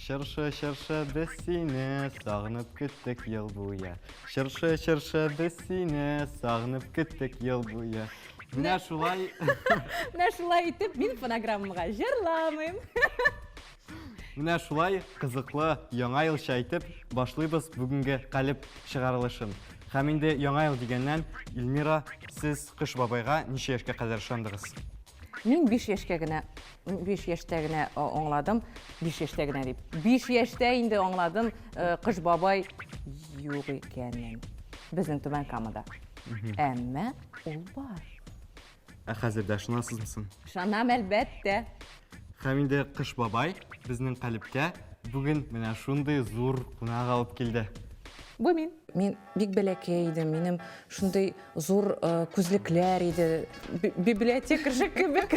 Шыршы біз сені сағынып күттік ел бойы. Шыршы біз сені сағынып күттік ел бойы. Менә шулай итеп, мин фонограммага җырламыйм. Менә шулай кызыклы яңа ел шайтып башлыйбыз бүгенге калип чыгарылышын. Һәм инде яңа ел дигәннән, Илмира, сез Кыш бабайга ничә яшькә кадәр ышандыгыз? Мин 5 яшькә генә аңладым, 5 яшьтә генә дип. 5 яшьтә инде аңладым, Кыш бабай юк икәнен. Безнең Түбән Камада. Әмма ул бар. Ә хәзердә ышанасызмы? Ышанам, әлбәттә. Һәм инде Кыш бабай безнең калипкә бүген менә шундый зур кунак алып килде. Бу мин. Мин бик бәләкәй идем, минем шундый зур күзлекләр иде, библиотекарь кебек.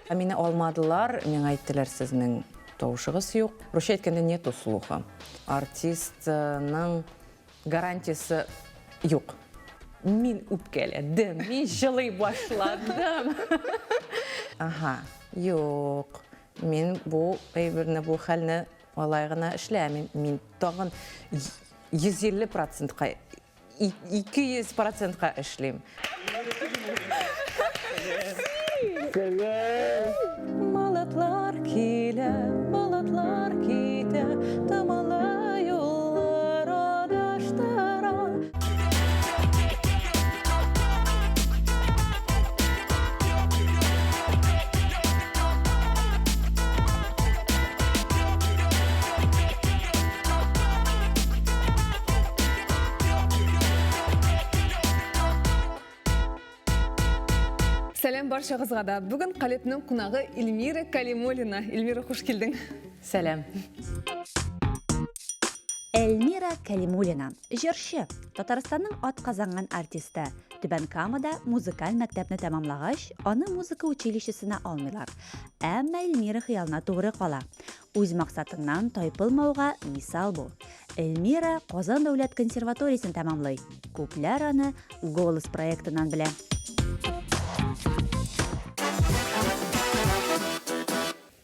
Мине алмадылар, миңа әйттеләр, сезнең тавышыгыз юк. Русча әйткәндә нету слуха. Артистның гарантиясы юк. Мин үпкәләдем, мин җылый башладым. Ага, юк. Мин бу әйберне, бу хәлне алай гына эшләмим. Мин тагын 150%-ка, 200%-ка эшлим. Балатлар килә, балатлар китә, тамалы юллар адаштыра. Сәлем баршағызға да. Бүгін Қалепнің қунағы Эльмира Калимуллина. Эльмира, хош келдің. Сәлем. Эльмира Калимуллина, җырчы, Татарстанның атказанган артисты. Түбән Камада музыкаль мәктәпне тәмамлагач, аны музыка училищесына алмыйлар. Әмма Эльмира хыялына тугры кала. Үз максатыннан тайпылмауга мисал бу. Эльмира Казан дәүләт консерваториясын тәмамлый. Күпләр аны «Голос» проектыннан белә.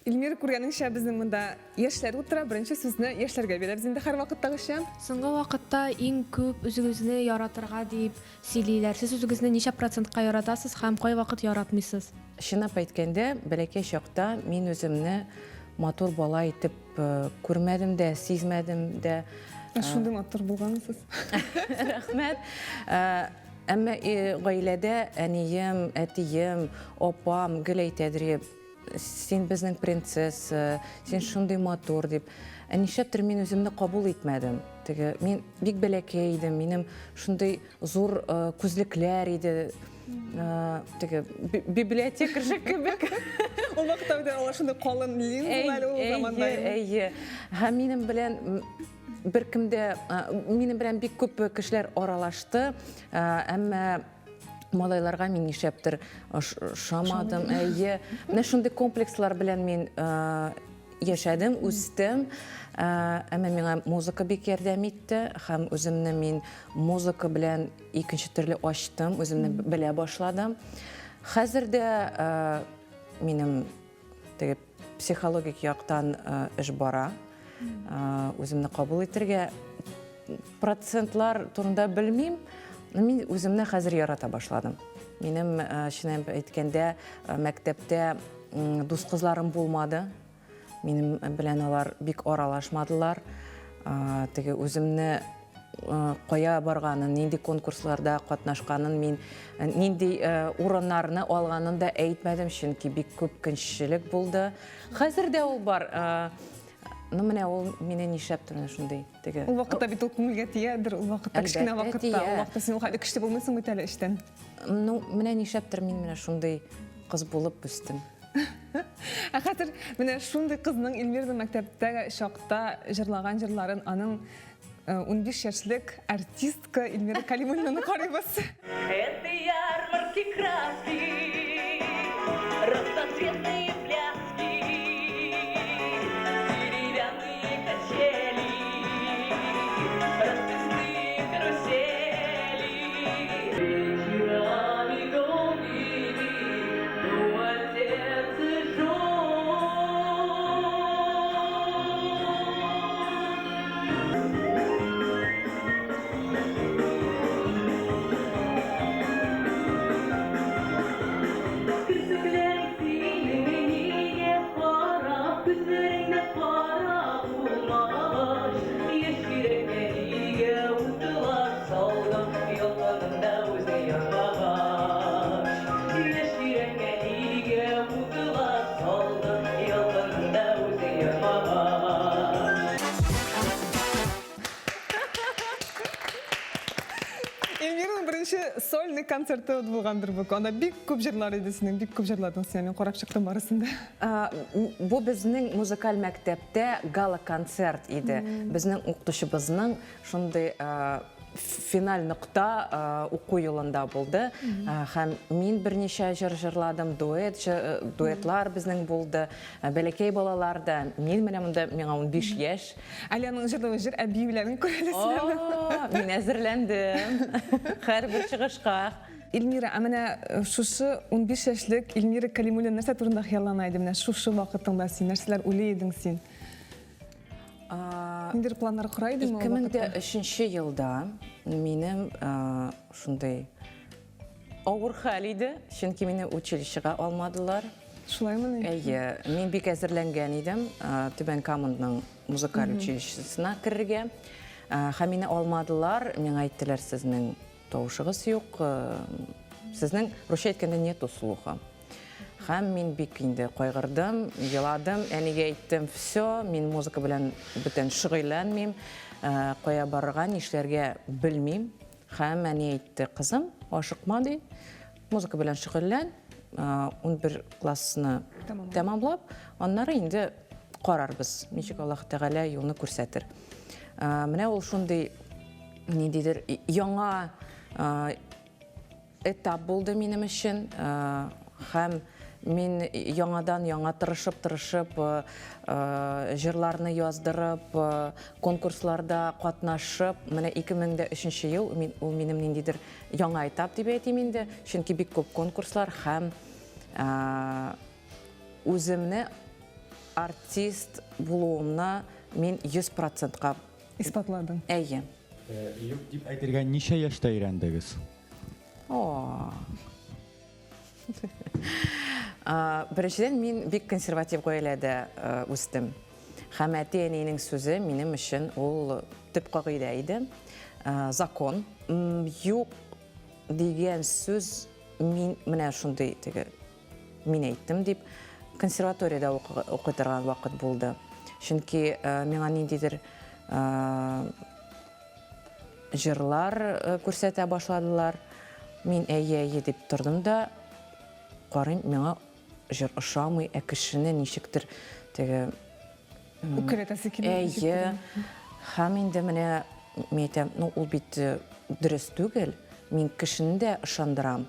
Эльмира күргәнеңчә, безнең монда яшьләр утыра, беренче сүзне яшьләргә бирәбез инде һәр вакыттагыча. Соңгы вакытта иң күп үзегезне яратырга дип сөйлиләр. Сез үзегезне ничә процентка яратасыз һәм кай вакыт яратмыйсыз? Чынлап әйткәндә, бәләкәй чакта мин үземне матур бала итеп күрмәдем дә, сизмәдем дә. Шундый матур булгансыз. Рәхмәт. Әмма гаиләдә әнием, әтием, апам гел әйтәдер, син безнең принцесса, син шундый матур дип. Нишләптер мин үземне кабул итмәдем. Теге мин бик бәләкәй идем, минем шундый зур күзлекләр иде. Теге библиотекарь кебек. Ул вакытта алар шундый калын линзалар ул заманда. Һәм минем белән беркемдә, минем белән бик күп кешеләр аралашты, әмма малайларга мин нишләптер шамадым. Менә шундый комплекслар белән мин яшәдем, үстем. Әмма миңа музыка бик ярдәм итте, һәм үземне мин музыка белән икенче төрле ачтым, үземне белә башладым. Хәзердә минем теге психологик яктан эш бара. Үземне кабул итәргә процентлар турында белмим. Мин үземне хәзер ярата башладым. Минем чыннан әйткәндә мәктәптә дус кызларым булмады. Минем белән алар бик аралашмадылар. Теге үземне кая барганын, нинди конкурсларда катнашканын, мин нинди урыннарны алганын да әйтмәдем, чөнки бик күп көнчелек булды. Хәзер дә ул бар. Менә ул мине нишләптер шундый. Теге Ул вакытта бит ул күңелгә тиядер, ул вакытта кичкенә вакытта, ул вакытта син хәле көчле булмыйсың бит әле эштән. Менә нишләптер мин менә шундый кыз булып үстем. Хәзер менә шундый кызның Эльмираның мәктәптәге чакта җырлаган җырларын аның 15 яшьлек артистка Эльмира Калимуллинаны карыйбыз. Это ярмарки краски, разноцветные пляски, деревянные качели, расписные карусели, вечерами долгими думать сердце жжет. сольный концерты булгандыр бу. Анда бик күп җырлар иде синең, бик күп җырладың син. Мен карап чыктым барысында. Бу безнең музыкаль мәктәптә гала-концерт иде. Безнең укытучыбызның шундый финаль нокта уку елында булды. Һәм мин берничә җыр җырладым, дуэтлар безнең булды. Бәләкәй балалар да, мин менә монда миңа 15 яшь. Алияның җырлавы җыр әбиюләрен күрәләсез. Мин әзерләндем. Һәрбер чыгышка. Илмира, менә шушы 15 яшьлек Илмира Калимуллина нәрсә турында хыяллана иде менә шушы вакытыңда син нәрсәләр уйлый идең син? Ниндер планнар кора идеңме? 2003 елда минем шундай авыр хәл иде, чөнки мине училищега алмадылар. Шулаймы? Әйе, мин бик әзерләнгән идем Түбән Каманың музыкаль училищесына керергә. Һәм мине алмадылар, миңа әйттеләр, сезнең тавышыгыз юк, сезнең русча әйткәндә нету слуха. Һәм мин бик инде кайгырдым, еладым, әнигә әйттем, все, мин музыка белән бүтән шөгыльләнмим, кая барырга, нишләргә белмим. Һәм әни әйтте, кызым, ашыкма ди, музыка белән шөгыльлән, 11 классны тәмамлап, аннары инде карарбыз, ничек Аллаһ Тәгалә юлны күрсәтер. Менә ул шундый ниндидер яңа этап булды минем өчен, һәм мин яңадан тырышып, җырларны яздырып, конкурсларда катнашып, менә 2003 ел ул минем ниндидер яңа этап дип әйтим инде, чөнки бик күп конкурслар һәм үземне артист булуымна мин 100%-ка Испатладың. әйе. Юк дип әйтергә ничә яшьтә өйрәндегез? Беренчедән, мин бик консерватив гаиләдә үстем. Һәм әти-әнинең сүзе минем өчен ул төп кагыйдә иде. Закон. Юк дигән сүз мин менә шундый мин әйттем дип консерваториядә укытырган вакыт булды. Чөнки миңа ниндидер җырлар күрсәтә башладылар. Мин әйе дип тордым да, карыйм, миңа җыр ошамый, кешене ничектер Үкерәтәсе килә. әйе. Һәм инде менә мин әйтәм, ул бит дөрес түгел. Мин кешене дә ышандырам.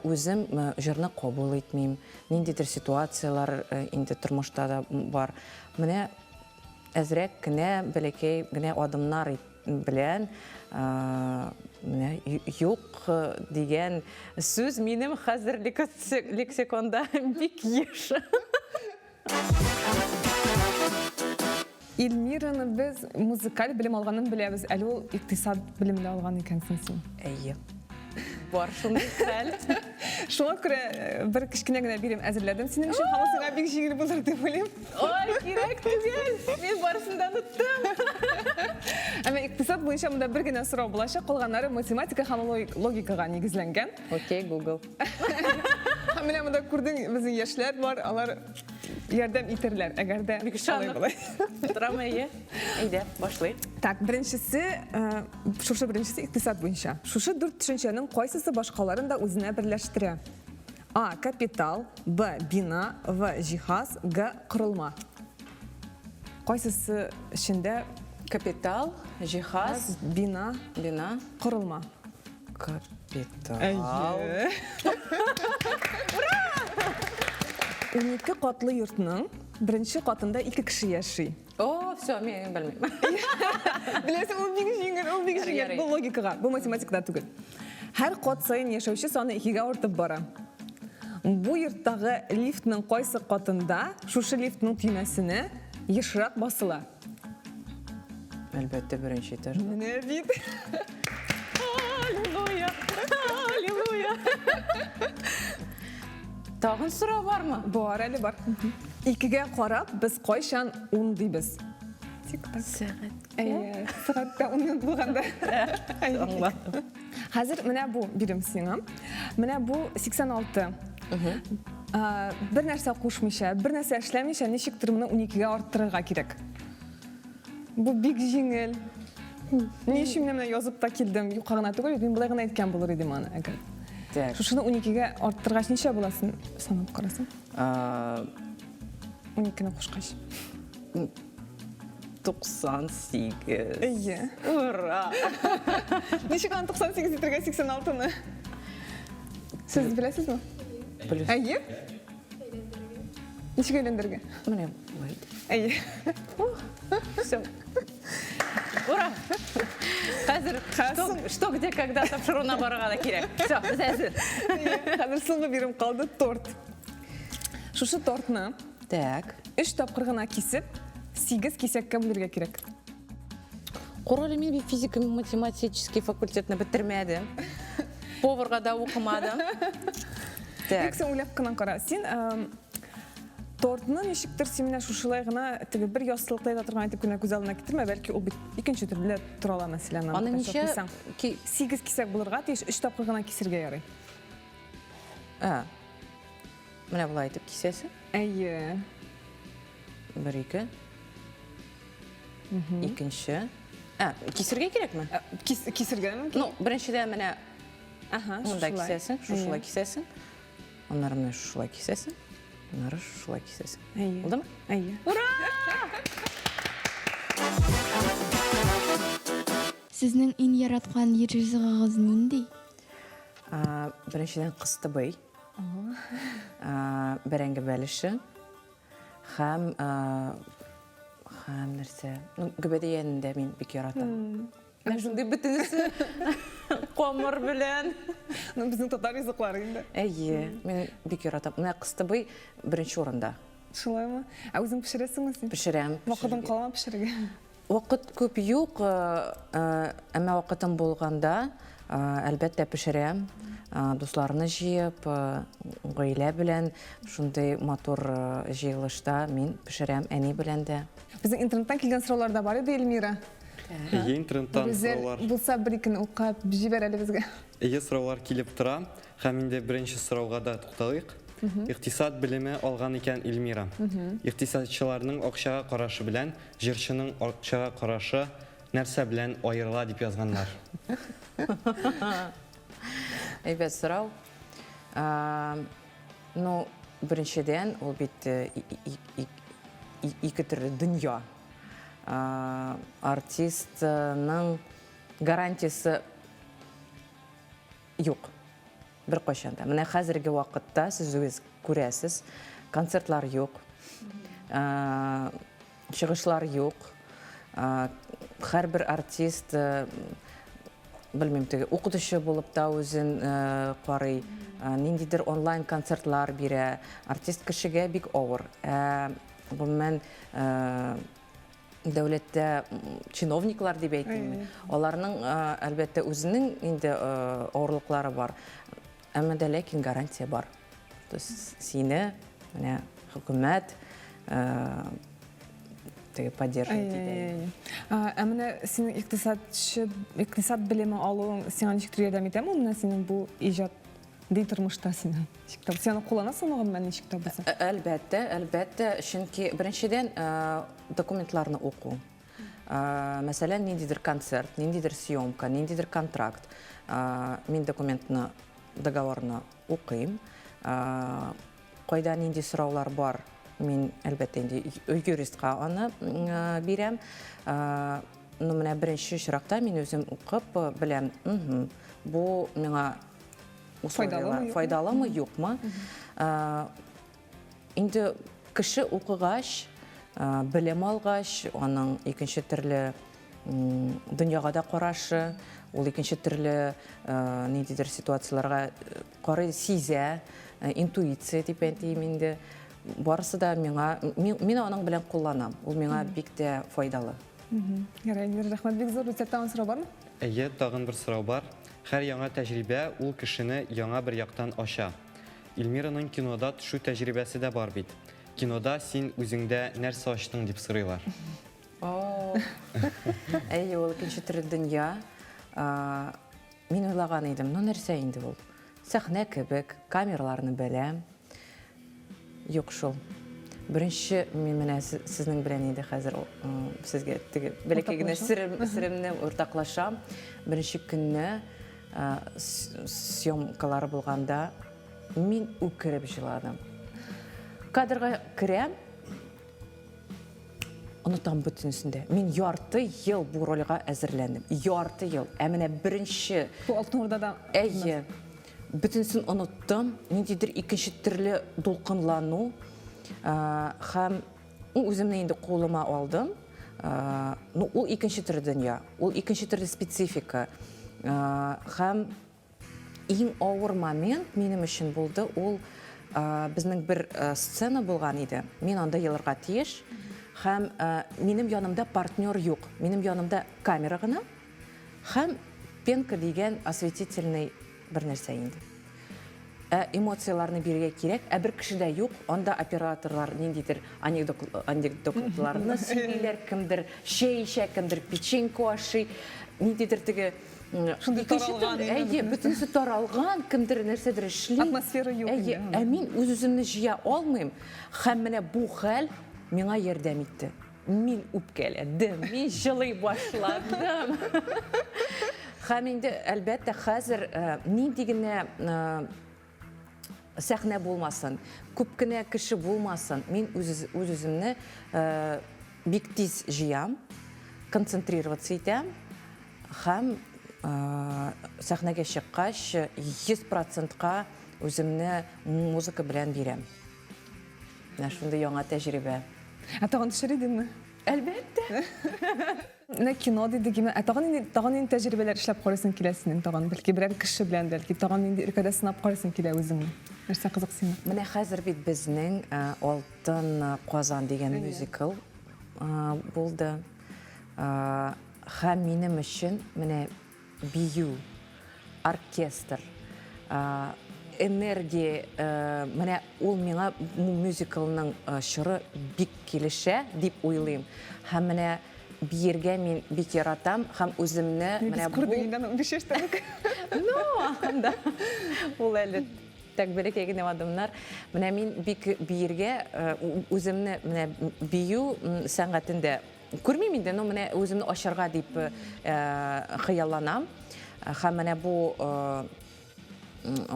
Үзем җырны кабул итмим. Ниндидер ситуациялар инде тормышта да бар. Менә әзрәк кенә бәләкәй генә адымнар белән юк дигән сүз минем хәзер лексиконда бик еш. Илмираны без музыкаль белем алганын беләбез. Әле ул икътисад белемле алган икәнсең син. Әйе. Бар шундый хәл. Шуңа күрә бер кичкенә генә бирем әзерләдем. Синең өчен һамасына бик җиңел булыр дип уйлыйм. Ой, кирәк түгел. Мин барысын да оныттым. Әмма икътисад буенча монда бер генә сорау булачак, калганнары математика һәм логикага нигезләнгән. Окей, Google. Менә монда күрдең, безнең яшьләр бар, алар ярдәм итерләр, әгәр дә алай булай. Торам әйе. Әйдә, башлый. Так, беренчесе икътисад буенча. Шушы 4 төшенчәнең кайсысы башкаларын да үзенә берләштерә? А. Капитал, Б. Бина, В. Җиһаз, Г. Корылма. Кайсысы эчендә Капитал, җиһаз, бина, корылма? Капитал. Әйе. 12 катлы йортның беренче катында 2 кеше яши. О, все, мин белмим. Беләсең, ул бик җиңел, бу логикага, бу математикада түгел. Һәр кат саен яшәүче саны 2-гә артып бара. Бу йорттагы лифтның кайсы катында шушы лифтның төймәсенә ешрак басыла? Әлбәттә, беренче этаж. Менә бит. Аллилуйя! Аллилуйя! Тагын сорау бармы? Бар әле бар. 2-гә карап, без кайчан 10 дибез? Сәгать. Әйе, сәгатьтә 10 минут булганда. Аңладым. Хәзер менә бу бирем сиңа. Менә бу 86. Бер нәрсә кушмыйча, бер нәрсә эшләмичә, ничектер моны 12-гә арттырырга кирәк. Бу бик җиңел. Не үшін мен язып та келдім, юқағына түгел, мен былай ғана айтқан болар едім аны, әгер. Так. Шушыны 12-ге арттырғаш неше боласын санап қарасың? 12-ні қошқаш. 98. Әйе. Ура! Неше қан 98 литрге 86-ны? Сіз білесіз ма? Білесіз. Әйе? Неше кейлендерге? Міне бұлайды. Әйе. Все. Ура! Қазір что, где, когда тапшыруына барғаны керек. Все, біз әзір. Қазір соңғы берім қалды торт. Шушы тортны Так. 3 тапқыр ғана кесіп, 8 кесекке бөлерге керек. Құралы мен физико-математический факультетні бітірмедім. Поварға да оқымадым. Так. Ексен ойлап қынан қара. Сен тортны нешіктір семіне шушылай ғана тігі бір ястылықтай да тұрған айтып күні көз алдына кетірме, бәлкі ол екінші түрді тұрала мәселені. Аны неше? 8 кесек бұлырға, теш 3 тапқыр ғана кесерге ярай. Міне бұлай айтып кесесің. Әйе. 1-2. Екінші. Кесерге керек ме? Кесерге ме? Ну, біріншіден міне мұнда шушылай. кесесің, шушылай кесесің. Онları міне шушылай кесесің. Onları şuşla kesesin. Әйе. Oldu mu? Әйе. Сізнің ин яратқан ержізіғіңіз нендей? Біріншіден қысты бай. Бірәңгі бәліші. Хам нәрсе. Гүбәді енінде мен бек яратам. Мен жүнде бітінісі қомыр білен. Біздің татар езіқлары енді. Әйе, мен бек яратам. Мына қысты бай бірінші орында. Шылай ма? Өзің пішіресің сен? Пішірем. Вақытың қалама пішірге? Вақыт көп юқ, әмі вақытым болғанда әлбәтті пішірем. Достарыны жиып, ғайлә білен, шындай матур жиылышта мен пішірем әне білен де. Біздің интернеттен келген сұраулар да бар еді, Эльмира? Интернеттан сұраулар. Бұлса бір-екін ұқап жібер әлі бізге. Сұраулар келіп тұра. Хаминде бірінші сұрауға да тоқталайық. Иқтисад білімі алған екен Эльмира. Иқтисадшыларының оқшаға қарашы білән, жершінің оқшаға қарашы нәрсе білән айырыла деп жазғандар. Әйбәт сұрау. Біріншіден, ол бетті екі түрлі дүния. Артистның гарантиясы жоқ. Бір қошанда. Міне қазіргі уақытта сіз өз көресіз, концертлар жоқ, шығышлар жоқ. Әр бір артист, білмеймін, оқытушы болып та өзін қарай, нендейдір онлайн концертлар бере, артист кішіге бик ауыр. Бұмен дәулетті чиновниклар деп айтайын. Оларның әлбәтті өзінің енді ауырлықлары бар. Әмәді ләкин гарантия бар. Сені хүкімет поддерживать дейді. Әміне сенің иқтисад білімі алуың сенің нешіктір ердем етемі? Мұна сенің бұл ижат дей тұрмышта сенің? Сені қоланасың оған мән нешіктір болса? Әлбәтті. Шынки біріншіден документларны оқу. Мәселен, нендейдір концерт, нендейдір съемка, нендейдір контракт. Мен документны, договорны оқиым. Қойда нендей сұраулар бар, мен әлбәтті юристқа оны берем. Міне бірінші шырақта мен өзім оқып білем, бұл меңа файдалы ма, жоқ ма. Енді кіші оқығаш, білем алғаш, оның екінші түрлі дүнияға да қорашы, ол екінші түрлі недейдір ситуацияларға қорай сезе, интуиция деп әйтейменді. Барысы да мен оның білен қоланам. Ол меңа бекте файдалы. Рахмет, бек зор рецепттаған сұрау бар ма? Әйе, тағын бір сұрау бар. Әр яңа тәжірибе ол кішіні яңа бір яқтан аша. Эльмираның кинода түшу тәжірибесі де бар бит. Кинода сен өзіңді нәрсе аштың деп сұрайлар. Әйе, ол екінші түрі дүния. Мен ойлаған едім, нәрсе енді ол. Сәхне кебек, камераларны білем. Yok шол. Бірінші мен менә сізнің білән енді қазір сізге бәлекегіне сірімні ортақлашам. Бірінші күнні съемкалары болғанда мен үкіріп жыладым. Кадрға кірем, ұнытам бүтінсінде. Мен ярты ел бұл ролға әзірлендім. Ярты ел. Әміне бірінші... Бұл алтын ордада... Әйе. Бүтінсін ұныттым. Мен дейдір екінші түрлі долқынлану. Хам өзімні енді қолыма алдым. Ол екінші түрі дүния. Ол екінші түрі специфика. Хам ең ауыр момент менің үшін болды. Ол біздің бір сцена болған еді. Мен анда еларға тиеш. Хам менің янымда партнер жоқ. Менің янымда камера ғына. Хам пенка деген осветительный бір нәрсе енді. Эмоцияларны берге керек, бір кішіде жоқ, онда операторлар нендейдір анекдотларны сөйлейлер, кімдір шей іші, кімдір печеньку ашы, нендейдір тігі бүтінсі таралған, кімдір нәрседір ішлей. Атмосфера жоқ. Мен өз-өзімні жия алмайым. Хам міне бұл хәл меңа ердем етті. Мен үпкеледім, мен жылай башладым. Хам енді әлбәтті қазір нендегіне сәхне болмасын, көпкіне кіші болмасын, мен өз-өзімні бик тез жиям, концентрироваться етем, хам сәхнеге шыққаш 100%-қа өзімні музыка білән берем. Шынды яңа тәжірибе. Атаған түшіреді ме? Әлбәтті. Кино дейді кеме, тағын енді тәжірибелер ішлеп қорысын келесінің тағын, бәлкі бірәр кіші білән бәлкі тағын енді үркәді сынап қорысын келе өзіңі. Нәрсе қызық сені? Міне қазір бет біздің Алтын Қазан деген мюзикл болды. Хам менің үшін міне бию, оркестр, энергия, міне ол меңа мюзиклның шыры бик келіше деп ойлайым. Хам міне биерге мен бик яратам, хам өзімні... Біз көрдігінден бішештік. Ол әлі так бөлек егіне адамдар. Міне мен биерге өзімні бию сәңғатында көрмеймін де, но міне өзімні ашарға деп қияланам. Хам міне бұл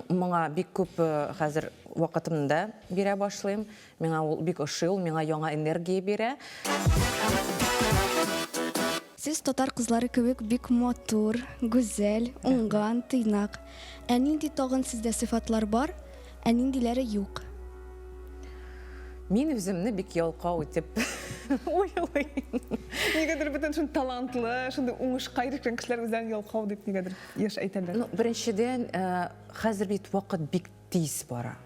мұңа бик көп қазір уақытымда бере башлайым. Меңа ол бик ұшыл, меңа яңа энергия бере. Сіз татар қызлары кебек бик матур, güzel, уңган, тыйнак. Нинди тагын сездә сыйфатлар бар, ниндиләре юк? Мен өзімні бик ялқау деп ойлайым. Негедір бүтін шын талантлы, шынды оңыш қайрыққан кішілер өздерін ялқау деп негедір еш айталар. Біріншіден, қазір бет уақыт бик тез бара.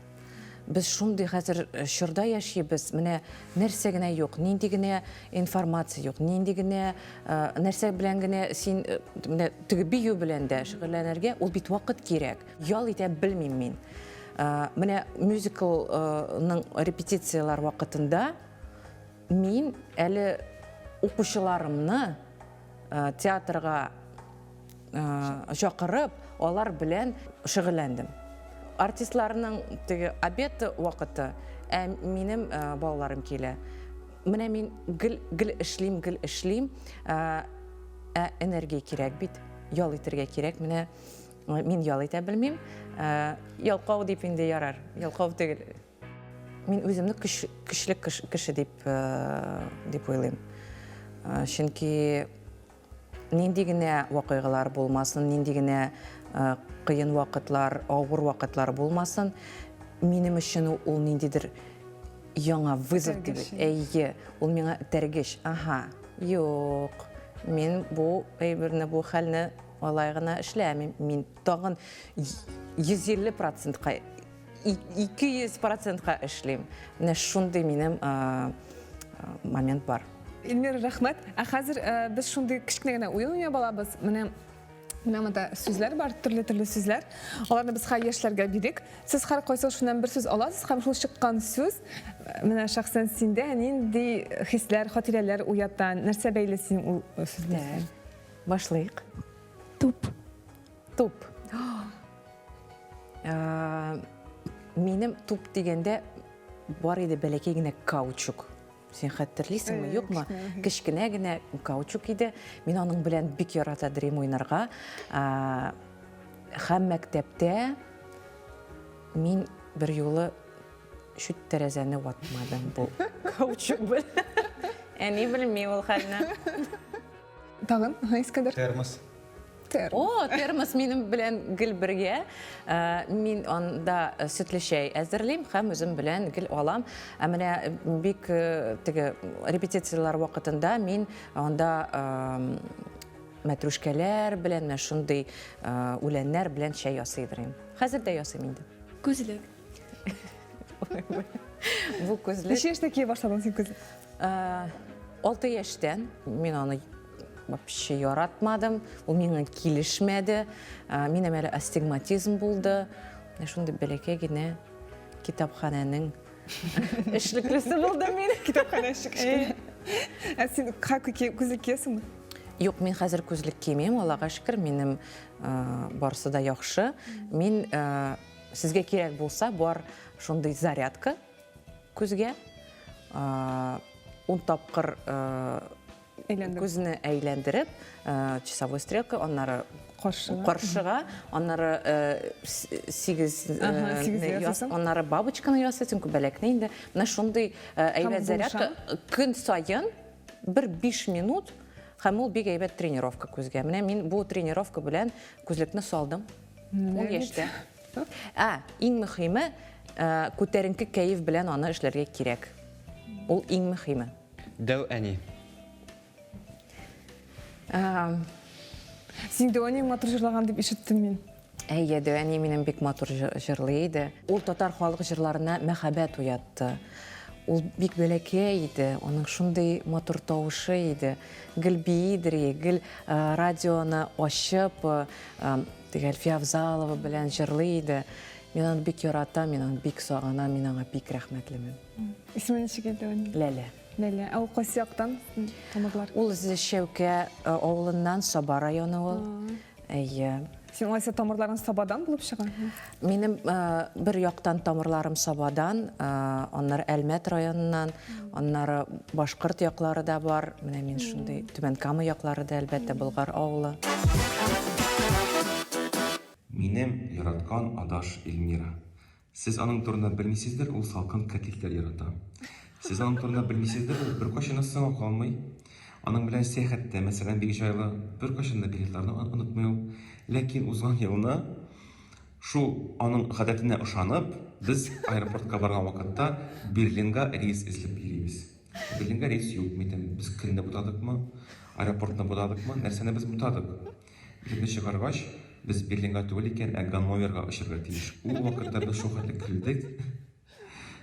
Біз шынды қазір шырда яшейбіз, міне нәрсегіне жоқ, нендегіне информация жоқ, нендегіне нәрсе біләнгіне сен түгі бию біләнді шығырләнерге, ол бет уақыт керек. Ял ете білмейм мен. Міне мюзиклның репетициялар вақытында мен әлі оқушыларымны театрға шақырып, олар білән шығыләндім. Артистларының обед уақыты менің балаларым келі. Міне мен гіл ішлейм, энергия керек бит, ял етерге керек. Міне мен ял ете білмейм, ялқау деп енді ярар, ялқау түгіл. Мен өзімні күшлік кіші деп ойлайым. Шынки нендегіне уақиғалар болмасын, нендегіне қиын уақытлар, ауыр уақытлар болмасын, менің үшін ол нендедір яңа вызов деп. Әйе, ол меңа тәргеш. Йоқ, мен бұл хәліні олайғына ішләмін. Мен тағын 150%-қа, 200%-қа ішлейм. Шынды менің момент бар. Эльмира, рахмет. Қазір біз шынды кішкінегіне ойын балабыз. Мынамада сөзлер бар, түрлі сөзлер. Оларны біз қай ешлерге берек. Сіз қар қойсақ шынан бір сөз аласыз, қам шыл шыққан сөз. Мына шақсан сенде, нендей хислер, хотирелер уяттан, нәрсе бәйлесін ол сөзден? Башлайық. Туп. Менің туп дегенде бар иде бәләкәй генә каучук. Сен хәтерлисеңме, юкмы? Кечкенә генә каучук иде. Мин аның белән бик ярата дрим уйнарга. Һәм мәктәптә мин бер юлы шүт тәрәзәне ватмадым бу каучук белән. Әни белми ул хәлне. Тагын, Искәндәр. Термос. О, термос минем белән гел бергә. Мин анда сөтле чәй әзерлим һәм үзем белән гел алам. Ә менә бик теге репетициялар вакытында мин анда мәтрүшкәләр белән шундый үләннәр белән чәй ясыйдырым. Хәзер дә ясыйм инде. Күзлек. Бу күзлек Ничә яшьтә кия башладың син күзлек? 6 яшьтән мин аны вообще яратмадым, ул миңа килешмәде. Минем әле астигматизм булды. Шундый бәләкәй генә китапханәнең эшлеклесе булды мин. Китапханә эшлеклесе. Син күзлек киясеңме? Юк, мин хәзер күзлек кимим, Аллага шөкер, минем барысы да яхшы. Мин сезгә кирәк булса, бар шундый зарядка күзгә. 10 тапкыр күзне әйләндереп, часовой стрелка, аннары каршыга, аннары 8 аннары бабочканы ясыйсың, күбәләкне инде. Менә шундый әйбәт зарядка көн сайын 1-5 минут, һәм ул бик әйбәт тренировка күзгә. Менә мин бу тренировка белән күзлекне салдым. Ул яшьтә. Иң мөһиме, күтәренке кәеф белән аны эшләргә кирәк. Ул иң мөһиме. Дәү әни. Син дәвәнең матур җырлаган дип ишеттем мин. Әйе, дәвәни минем бик матур җырлый иде. Ул татар халык җырларына мәхәббәт уятты. Ул бик бәләкәй иде, аның шундый матур тавышы иде. Гел биидер, гел радионы ачып, теге Әлфия Авзалова белән җырлый иде. Мин аны бик яратам, мин аны бик сагынам, мин аңа бик рәхмәтлемен. Исеме ничек иде аны? Ләлә. Ләлә. Ул кайсы яктан тамырлар? Ул Шәүкә авылыннан, Саба районы ул. Әйе. Син алайса тамырларың Сабадан булып чыга? Минем бер яктан тамырларым Сабадан, аннары Әлмәт районыннан, аннары Башкорт яклары да бар. Менә мин шундый Түбән Кама яклары да әлбәттә Болгар авылы. Минем яраткан адаш Эльмира. Сез аның турында белмисездер, ул салкын кәтликләр ярата. Сез аның турында белмисездер, ул беркайчан сыңа калмый. Аның белән сәяхәттә, мәсәлән, бик җайлы, беркайчан да билетларны онытмый ул. Ләкин узган елны шул аның гадәтенә ышанып, без аэропортка барган вакытта Берлинга рейс эзләп йөрибез. Берлинга рейс юк, без көнне бутадыкмы, аэропортны бутадыкмы, нәрсәне без бутадык. Билетны чыгаргач, без Берлинга түгел икән, Ганноверга очырга тиеш. Ул вакытта без шул хәтле килдек.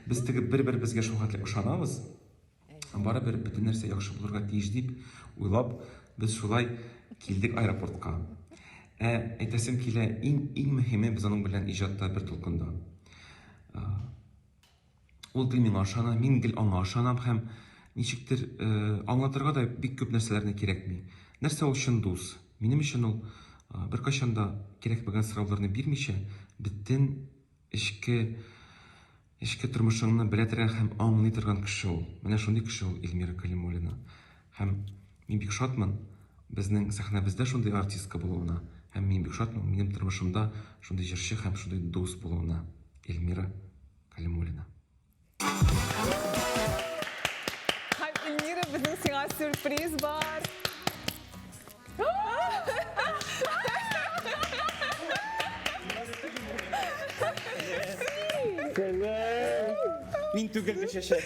Без теге бер-беребезгә шул хәтле ышанабыз. Барыбер бөтен нәрсә яхшы булырга тиеш дип уйлап, без шулай килдек аэропортка. Әйтәсем килә, иң мөһиме без аның белән иҗатта бер тулкында. Ул гел миңа ышана, мин гел аңа ышанам һәм ничектер аңлатырга да бик күп нәрсәләрне кирәкми. Нәрсә ул чын дус? Минем өчен ул беркайчан да кирәкмәгән сорауларны бирмичә, бөтен эчке тормышыңны белә торган һәм аңлый торган кеше ул. Менә шундый кеше ул Эльмира Кәлимуллина. Һәм мин бик шатмын безнең сәхнәбездә шундый артистка булуына. Һәм мин бик шатмын минем тормышымда шундый җырчы һәм шундый дус булуына. Эльмира Кәлимуллина. Һәм Эльмира, безнең сиңа сюрприз бар. Мин түгел шәшә.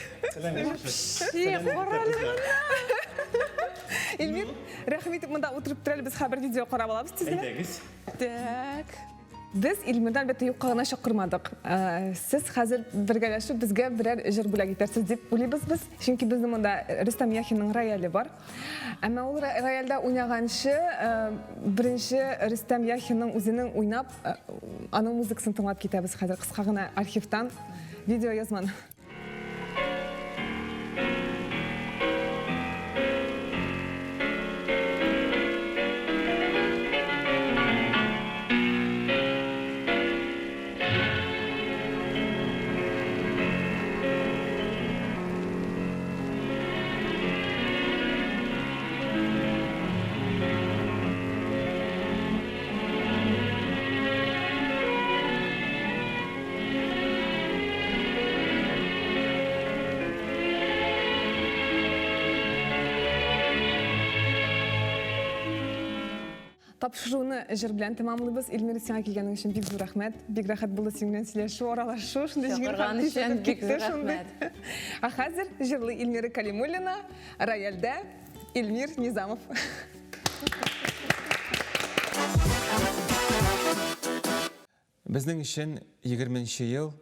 Эльмир, рәхмәт, монда утырып торалар, без хәбәр видео карап алабыз тизле. Әйдәгез. Так. Без Эльмирдан бәтә юкка гына чакырмадык. Сез хәзер бергәләшеп безгә берәр җыр бүләк итәрсез дип уйлыйбыз без. Чөнки безнең монда Рөстәм Яхинның рояле бар. Әмма ул рояльдә уйнаганчы беренче Рөстәм Яхинның үзенең уйнап, аның музыкасын тыңлап китәбез хәзер кыска гына архивтан видео язманы. Тапшыруны жыр белән тәмамлыйбыз. Илмира, сиңа килгәнең өчен бик зур рәхмәт. Бик рәхәт булды синең белән сөйләшү, аралашу, шундый җиңел Чакырган хәл өчен бик зур шундый. А хәзер җырлый Илмира Калимуллина, рояльдә Илмир Низамов. Безнең өчен 20-нче ел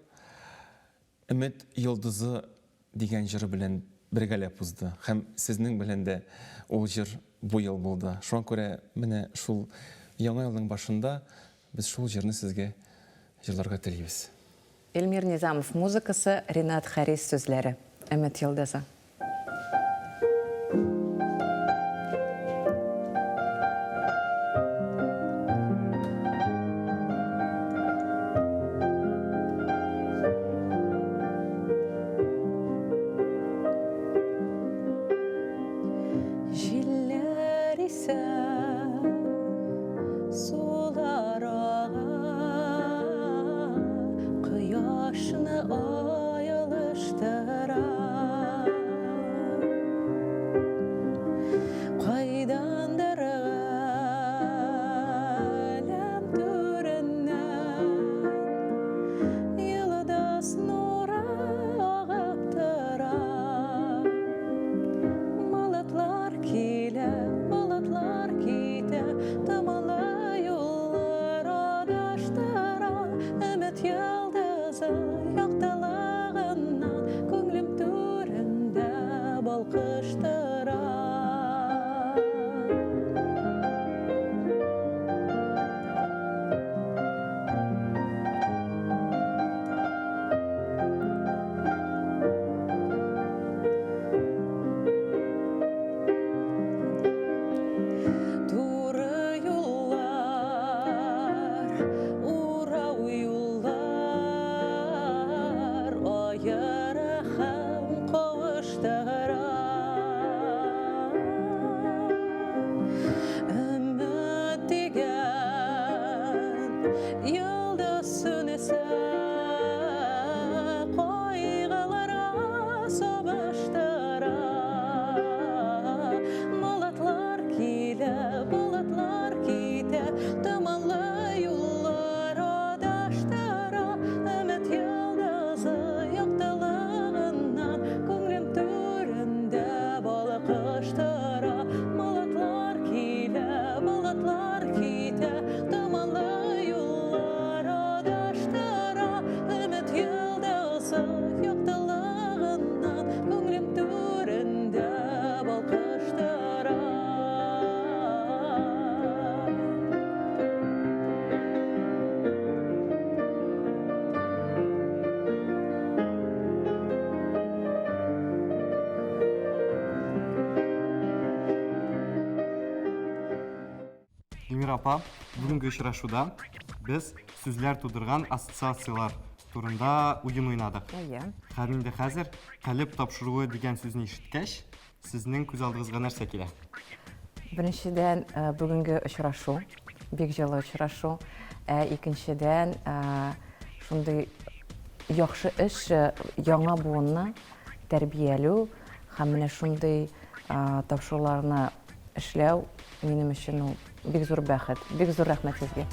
Өмет йолдызы дигән җыры белән бергәләп узды. Һәм сезнең белән дә ул җыр бу ел булды. Шуңа күрә менә шул яңа елның башында без шул җырны сезгә җырларга телибез. Илмир Низамов музыкасы, Ринат Харис сүзләре. Өмет йолдызы. Җилләр исә суларга кояшны аялыштыра. Кайдандыр галәм түреннән йылдыз нуры агып тора. Болытлар китә, томанлы юллар адаштыра. Өмет йолдызы яктылыгыннан күңлем түрендә балкыштыра. Туры юллар, урау юллар, аера һәм кавыштыра. Өмет дигән йолдыз сүнәсе, кайгыларга сабыштыра. Болытлар китә, томанлы юллар адаштыра. Өмет йолдызы яктылыгыннан күңлем түрендә балкыштыра. Болытлар китә, томанлы юллар адаштыра. Өмет йолдызы яктылыгыннан күңлем түрендә балкыштыра. Илмира апа, бүгінгі очрашуда біз сүзләр тудырған ассоциациялар турында уен ойнадық. Һәм инде хәзер калеп тапшыруы дигән сүзне ишеткәч, сезнең күз алдыгызга нәрсә килә? Беренчедән, бүгенге очрашу, бик җылы очрашу. Икенчедән, шундый яхшы эш, яңа буынны тәрбияләү һәм менә шундый тапшыруларны эшләү минем өчен ул бик зур бәхет. Бик зур рәхмәт сезгә.